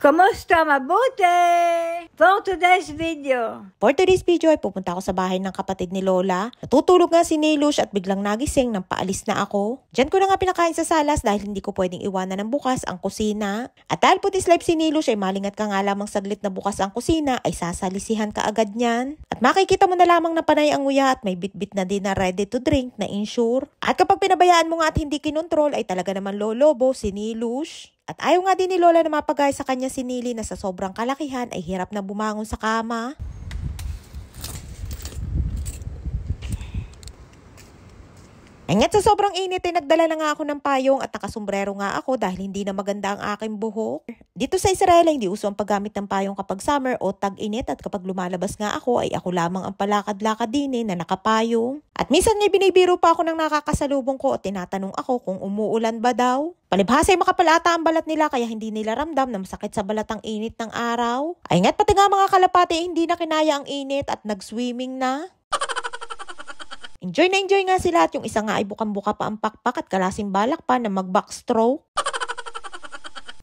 Kamusta? Mabuti? For today's video ay pupunta ako sa bahay ng kapatid ni Lola. Natutulog nga si Nilush at biglang nagising nang paalis na ako. Diyan ko na nga pinakain sa salas dahil hindi ko pwedeng iwanan ng bukas ang kusina. At dahil putis live si Nilush ay malingat ka nga lamang saglit na bukas ang kusina ay sasalisihan ka agad niyan. At makikita mo na lamang na panay ang nguya at may bitbit na din na ready to drink na insure. At kapag pinabayaan mo nga at hindi kinontrol ay talaga naman lolobo si Nilush. At ayaw nga din ni Lola na mapagaya sa kanya si Nili na sa sobrang kalakihan ay hirap na bumangon sa kama. Ngunit sa sobrang init ay nagdala na nga ako ng payong at nakasombrero nga ako dahil hindi na maganda ang aking buhok. Dito sa Israel ay hindi uso ang paggamit ng payong kapag summer o tag-init at kapag lumalabas nga ako ay ako lamang ang palakad-lakad din na nakapayong. At minsan nga binibiro pa ako ng nakakasalubong ko at tinatanong ako kung umuulan ba daw. Palibhasa ay makapalata ang balat nila kaya hindi nila ramdam na masakit sa balat ang init ng araw. Ay nga't pati nga mga kalapati ay hindi na kinaya ang init at nag-swimming na. Enjoy na enjoy nga sila at yung isa nga ay bukang-buka pa ang pakpak at kalasing balak pa na mag-backstroke.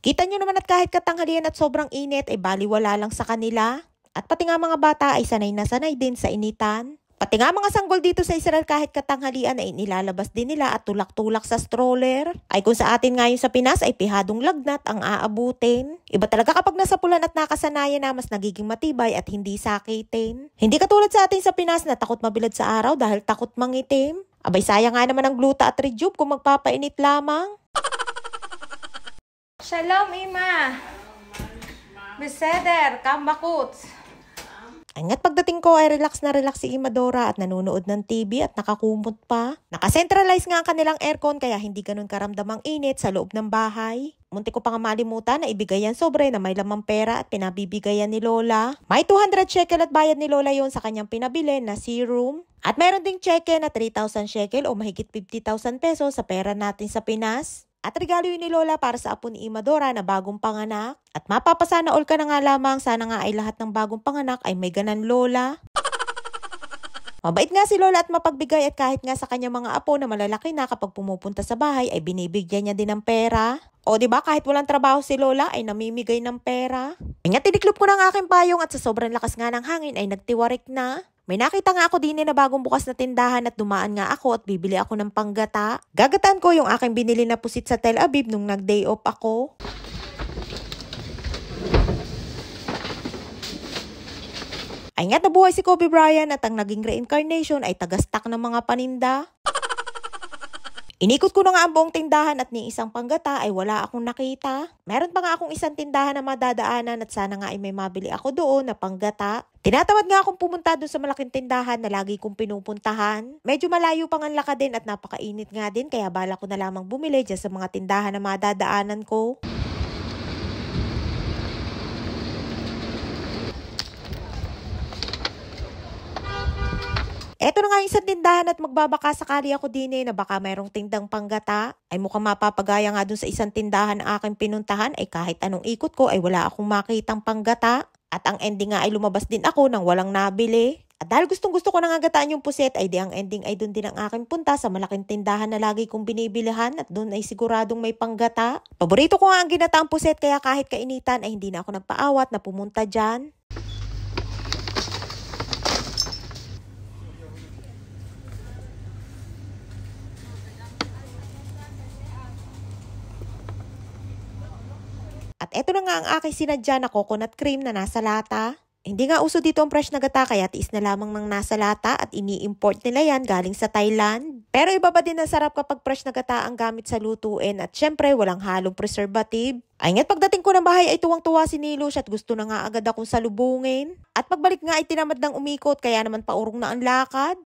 Kita nyo naman at kahit katanghalian at sobrang init ay baliwala lang sa kanila. At pati nga mga bata ay sanay na sanay din sa initan. Pati nga mga sanggol dito sa Israel kahit katanghalian ay nilalabas din nila at tulak-tulak sa stroller. Ay kung sa atin ngayon sa Pinas ay pihadong lagnat ang aabutin. Iba talaga kapag nasa pulan at nakasanayan na mas nagiging matibay at hindi sakitin. Hindi katulad sa atin sa Pinas na takot mabilad sa araw dahil takot mangitim. Abay sayang nga naman ang gluta at rejuve kung magpapainit lamang. Shalom, Ima! Beseder, kambakuts! At pagdating ko ay relax na relax si Imadora at nanonood ng TV at nakakumot pa. Nakacentralize nga ang kanilang aircon kaya hindi ganun karamdamang init sa loob ng bahay. Munti ko pa nga malimutan na ibigayan sobre na may lamang pera at pinabibigayan ni Lola. May 200 shekel at bayad ni Lola yon sa kanyang pinabili na serum. At meron ding cheque na 3,000 shekel o mahigit 50,000 pesos sa pera natin sa Pinas. At regalo yun ni Lola para sa apo ni Imadora na bagong panganak. At mapapasana all ka na nga lamang, sana nga ay lahat ng bagong panganak ay may ganan Lola. Mabait nga si Lola at mapagbigay at kahit nga sa kanya mga apo na malalaki na kapag pumupunta sa bahay ay binibigyan niya din ng pera. O diba kahit walang trabaho si Lola ay namimigay ng pera. Kanya tiniklop ko ng aking payong at sa sobrang lakas nga ng hangin ay nagtiwarik na. May nakita nga ako din na bagong bukas na tindahan at dumaan nga ako at bibili ako ng panggata. Gagataan ko yung aking binili na pusit sa Tel Aviv nung nag-day off ako. Ay nga't nabuhay si Kobe Bryant at ang naging reincarnation ay tagastak ng mga paninda. Inikot ko na nga ang buong tindahan at ni isang panggata ay wala akong nakita. Meron pa nga akong isang tindahan na madadaanan at sana nga ay may mabili ako doon na panggata. Tinatamad nga akong pumunta doon sa malaking tindahan na lagi kong pinupuntahan. Medyo malayo pang ang lakad din at napakainit nga din kaya bala ko na lamang bumili dyan sa mga tindahan na madadaanan ko. Eto na nga yung isang tindahan at magbabaka sakali ako din na baka mayroong tindang panggata. Ay mukhang mapapagaya nga dun sa isang tindahan na aking pinuntahan ay kahit anong ikot ko ay wala akong makitang panggata. At ang ending nga ay lumabas din ako nang walang nabili. At dahil gustong gusto ko nang agataan yung puset ay di ang ending ay dun din ang aking punta sa malaking tindahan na lagi kong binibilihan at dun ay siguradong may panggata. Paborito ko nga ang ginataang puset kaya kahit kainitan ay hindi na ako nagpaawat na pumunta dyan. At eto na nga ang aking sinadya na coconut cream na nasa lata. Hindi nga uso dito ang fresh na gata kaya tiis na lamang ng nasa lata at ini-import nila yan galing sa Thailand. Pero iba pa din ang sarap kapag fresh na gata ang gamit sa lutuin at syempre walang halong preservative. Ay nga't pagdating ko ng bahay ay tuwang-tuwa si Nilush at gusto na nga agad akong salubungin. At pagbalik nga ay tinamad ng umikot kaya naman paurong na ang lakad.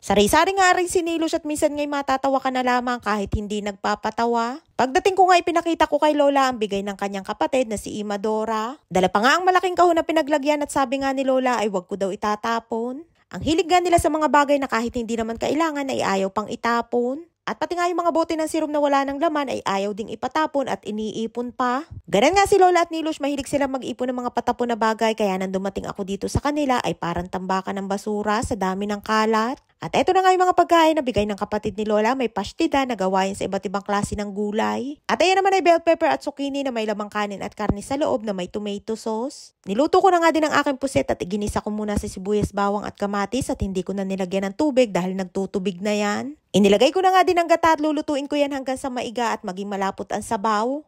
Sari-sari nga rin si Nilush at minsan nga'y matatawa ka na lamang kahit hindi nagpapatawa. Pagdating ko nga ipinakita ko kay Lola ang bigay ng kanyang kapatid na si Imadora. Dala pa nga ang malaking kahon na pinaglagyan at sabi nga ni Lola ay wag ko daw itatapon. Ang hilig nga nila sa mga bagay na kahit hindi naman kailangan ay ayaw pang itapon. At pati nga yung mga bote ng serum na wala ng laman ay ayaw ding ipatapon at iniipon pa. Ganun nga si Lola at Nilush, mahilig silang mag-ipon ng mga patapon na bagay kaya nang dumating ako dito sa kanila ay parang tambakan ng basura sa dami ng kalat. At eto na nga yung mga pagkain na bigay ng kapatid ni Lola. May pastida na gawain sa iba't ibang klase ng gulay. At ayan naman ay bell pepper at zucchini na may lamang kanin at karne sa loob na may tomato sauce. Niluto ko na nga din ang aking puset at iginisa ko muna sa sibuyas, bawang at kamatis at hindi ko na nilagyan ng tubig dahil nagtutubig na yan. Inilagay ko na nga din ang gata at lulutuin ko yan hanggang sa maiga at maging malapot ang sabaw.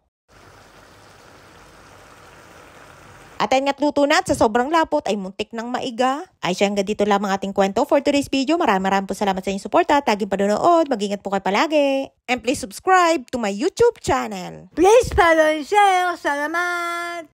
At ayun nga't luto na at sa sobrang lapot ay muntik ng maiga. Ay siya, hanggang dito lamang ating kwento for today's video. Maraming po salamat sa inyong suporta at laging panonood. Mag-ingat po kayo palagi. And please subscribe to my YouTube channel. Please follow and share. Salamat!